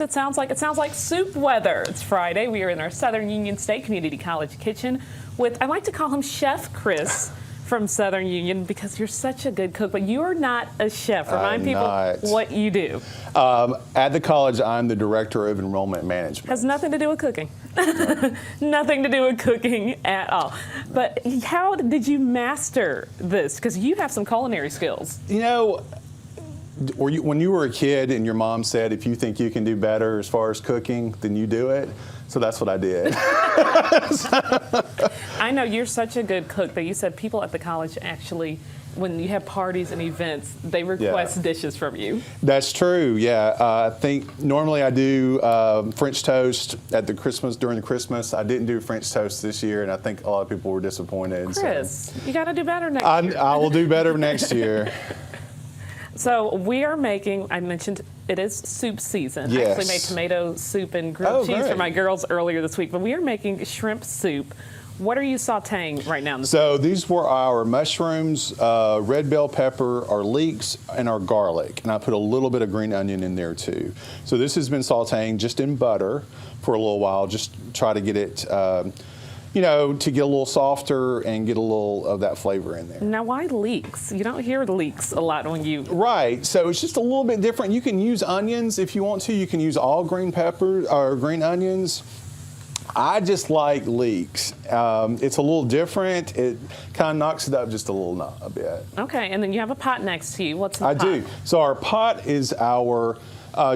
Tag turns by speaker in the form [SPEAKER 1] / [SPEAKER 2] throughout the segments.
[SPEAKER 1] It sounds like soup weather. It's Friday. We are in our Southern Union State Community College kitchen with, I like to call him Chef Chris from Southern Union because you're such a good cook, but you're not a chef. Remind people what you do.
[SPEAKER 2] At the college, I'm the director of enrollment management.
[SPEAKER 1] Has nothing to do with cooking. Nothing to do with cooking at all. But how did you master this? Because you have some culinary skills.
[SPEAKER 2] You know, when you were a kid and your mom said, if you think you can do better as far as cooking, then you do it. So that's what I did.
[SPEAKER 1] I know you're such a good cook that you said people at the college actually, when you have parties and events, they request dishes from you.
[SPEAKER 2] That's true, yeah. I think normally I do French toast at during the Christmas. I didn't do French toast this year, and I think a lot of people were disappointed.
[SPEAKER 1] Chris, you got to do better next year.
[SPEAKER 2] I will do better next year.
[SPEAKER 1] So we are making, I mentioned it is soup season.
[SPEAKER 2] Yes.
[SPEAKER 1] I actually made tomato soup and grilled cheese for my girls earlier this week, but we are making shrimp soup. What are you sauteing right now?
[SPEAKER 2] So these were our mushrooms, red bell pepper, our leeks, and our garlic. And I put a little bit of green onion in there too. So this has been sauteing just in butter for a little while, just try to get it you know, to get a little softer and get a little of that flavor in there.
[SPEAKER 1] Now, why leeks? You don't hear leeks a lot when you...
[SPEAKER 2] Right, so it's just a little bit different. You can use onions if you want to. You can use all green peppers or green onions. I just like leeks. It's a little different. It kind of knocks it up just a bit.
[SPEAKER 1] Okay, and then you have a pot next to you. What's in the pot?
[SPEAKER 2] I do. So our pot is our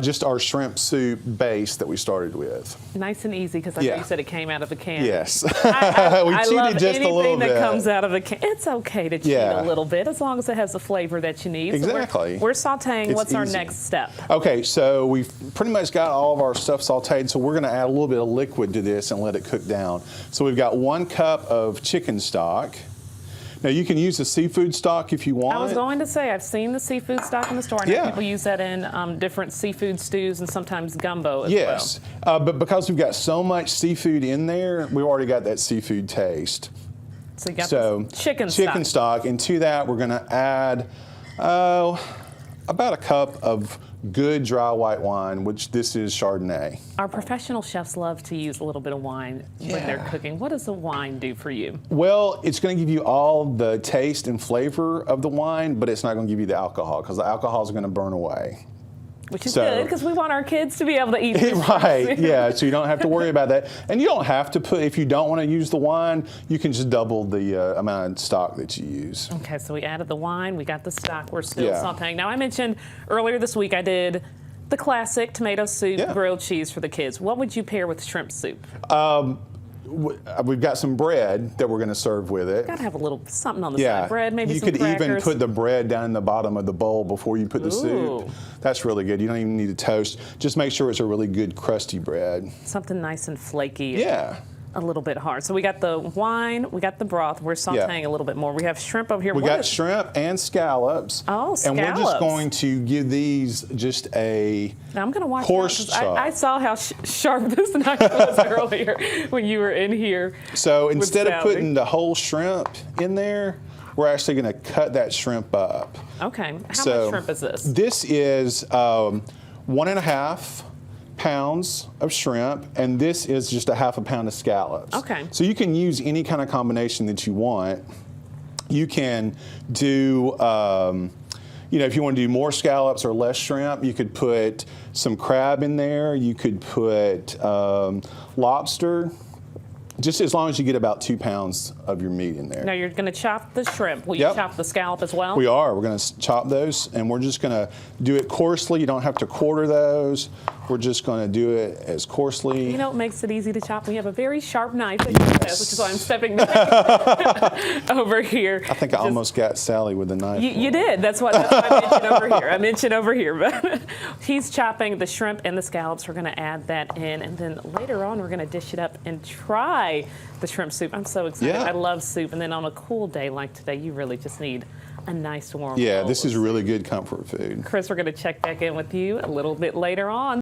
[SPEAKER 2] just our shrimp soup base that we started with.
[SPEAKER 1] Nice and easy, because I know you said it came out of a can.
[SPEAKER 2] Yes.
[SPEAKER 1] I
[SPEAKER 2] cheated
[SPEAKER 1] love
[SPEAKER 2] just a little
[SPEAKER 1] anything
[SPEAKER 2] bit.
[SPEAKER 1] that comes out of a can. It's okay to cheat a little bit as long as it has the flavor that you need.
[SPEAKER 2] Exactly.
[SPEAKER 1] So we're sauteing.
[SPEAKER 2] It's
[SPEAKER 1] What's our
[SPEAKER 2] easy.
[SPEAKER 1] next step?
[SPEAKER 2] Okay, so we've pretty much got all of our stuff sauteed, so we're going to add a little bit of liquid to this and let it cook down. So we've got 1 cup of chicken stock. Now, you can use the seafood stock if you want.
[SPEAKER 1] I was going to say, I've seen the seafood stock in the store. I know people use that in different seafood stews and sometimes gumbo as well.
[SPEAKER 2] Yes, but because we've got so much seafood in there, we've already got that seafood taste.
[SPEAKER 1] So you got the chicken
[SPEAKER 2] stock. And to that, we're going to add about a cup of good dry white wine, which this is Chardonnay.
[SPEAKER 1] Our professional chefs love to use a little bit of wine when they're cooking. What does the wine do for you?
[SPEAKER 2] Well, it's going to give you all the taste and flavor of the wine, but it's not going to give you the alcohol, because the alcohol is going to burn away.
[SPEAKER 1] Which is good, because we want our kids to be able to eat this.
[SPEAKER 2] Right, yeah, so you don't have to worry about that. And you don't have to put, if you don't want to use the wine, you can just double the amount of stock that you use.
[SPEAKER 1] Okay, so we added the wine, we got the stock, we're still sauteing. Now, I mentioned earlier this week I did the classic tomato soup, grilled cheese for the kids. What would you pair with shrimp soup?
[SPEAKER 2] We've got some bread that we're going to serve with it.
[SPEAKER 1] Got to have a little something on the side. Bread, maybe some
[SPEAKER 2] crackers. You could even put the bread down in the bottom of the bowl before you put the soup. That's really good. You don't even need to toast. Just make sure it's a really good crusty bread.
[SPEAKER 1] Something nice and flaky.
[SPEAKER 2] Yeah.
[SPEAKER 1] A little bit hard. So we got the wine, we got the broth. We're sauteing a little bit more. We have shrimp over here.
[SPEAKER 2] We got shrimp and scallops.
[SPEAKER 1] Oh, scallops.
[SPEAKER 2] And we're just going to give these just a
[SPEAKER 1] now I'm going to watch
[SPEAKER 2] coarse chop.
[SPEAKER 1] I saw how sharp this knife was earlier when you were in here.
[SPEAKER 2] So instead of putting the whole shrimp in there, we're actually going to cut that shrimp up.
[SPEAKER 1] Okay. How much shrimp is this?
[SPEAKER 2] This is 1.5 pounds of shrimp, and this is just 1/2 pound of scallops.
[SPEAKER 1] Okay.
[SPEAKER 2] So you can use any kind of combination that you want. You can do, you know, if you want to do more scallops or less shrimp, you could put some crab in there. You could put lobster. Just as long as you get about 2 pounds of your meat in there.
[SPEAKER 1] Now you're going to chop the shrimp. Will you chop the scallop as well?
[SPEAKER 2] We are. We're going to chop those, and we're just going to do it coarsely. You don't have to quarter those. We're just going to do it as coarsely.
[SPEAKER 1] You know what makes it easy to chop? We have a very sharp knife, which is why I'm stepping back over here.
[SPEAKER 2] I think I almost got Sally with the knife.
[SPEAKER 1] You did. That's what I mentioned over here. I mentioned over here. But he's chopping the shrimp and the scallops. We're going to add that in, and then later on we're going to dish it up and try the shrimp soup. I'm so excited. I love soup, and then on a cool day like today, you really just need a nice warm bowl.
[SPEAKER 2] This is really good comfort food.
[SPEAKER 1] Chris, we're going to check back in with you a little bit later on.